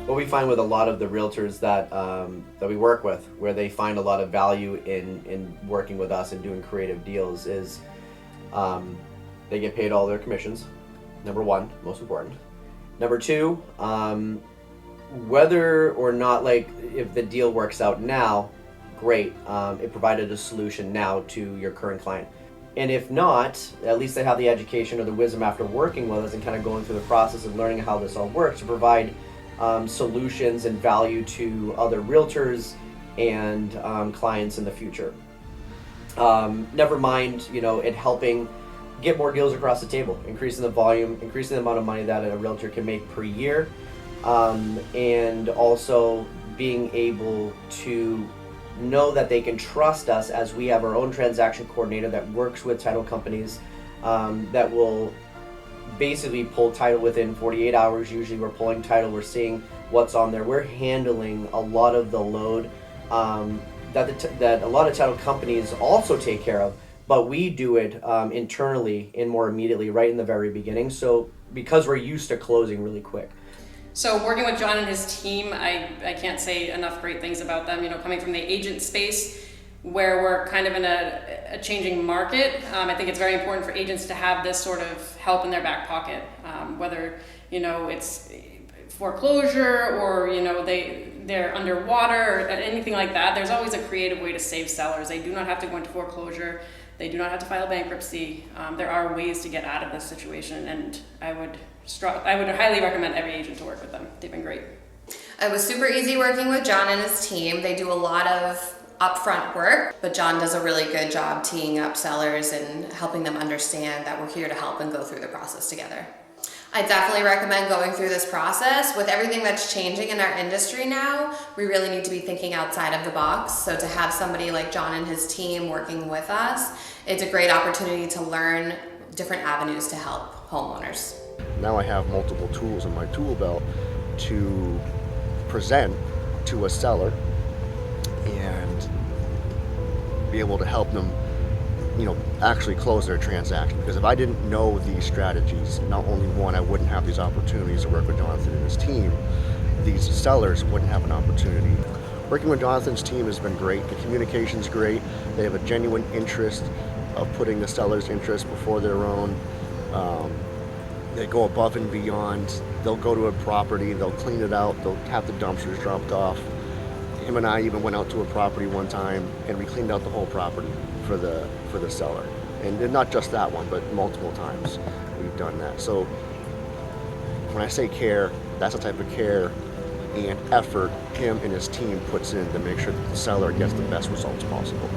what we find with a lot of the realtors that we work with, where they find a lot of value in working with us and doing creative deals, is they get paid all their commissions. Number one, most important. Number two, whether or not, like, if the deal works out now, great. It provided a solution now to your current client. And if not, at least they have the education or the wisdom after working with us and kind of going through the process of learning how this all works to provide solutions and value to other realtors and clients in the future. Never mind, it helping get more deals across the table, increasing the volume, increasing the amount of money that a realtor can make per year, and also being able to know that they can trust us, as we have our own transaction coordinator that works with title companies that will basically pull title within 48 hours. Usually we're pulling title, we're seeing what's on there. We're handling a lot of the load that a lot of title companies also take care of, but we do it internally and more immediately right in the very beginning. So because we're used to closing really quick. So working with John and his team, I can't say enough great things about them. Coming from the agent space, where we're kind of in a changing market, I think it's very important for agents to have this sort of help in their back pocket, whether it's foreclosure or they're underwater or anything like that. There's always a creative way to save sellers. They do not have to go into foreclosure. They do not have to file bankruptcy. There are ways to get out of this situation, and I would highly recommend every agent to work with them. They've been great. It was super easy working with John and his team. They do a lot of upfront work, but John does a really good job teeing up sellers and helping them understand that we're here to help and go through the process together. I definitely recommend going through this process. With everything that's changing in our industry now, we really need to be thinking outside of the box. So to have somebody like John and his team working with us, it's a great opportunity to learn different avenues to help homeowners. Now I have multiple tools in my tool belt to present to a seller and be able to help them actually close their transaction. Because if I didn't know these strategies, not only one, I wouldn't have these opportunities to work with Jonathan and his team, these sellers wouldn't have an opportunity. Working with Jonathan's team has been great. The communication's great. They have a genuine interest of putting the seller's interest before their own. They go above and beyond. They'll go to a property, they'll clean it out, they'll have the dumpsters dropped off. Him and I even went out to a property one time and we cleaned out the whole property for the seller. And not just that one, but multiple times we've done that. So when I say care, that's the type of care and effort him and his team puts in to make sure that the seller gets the best results possible.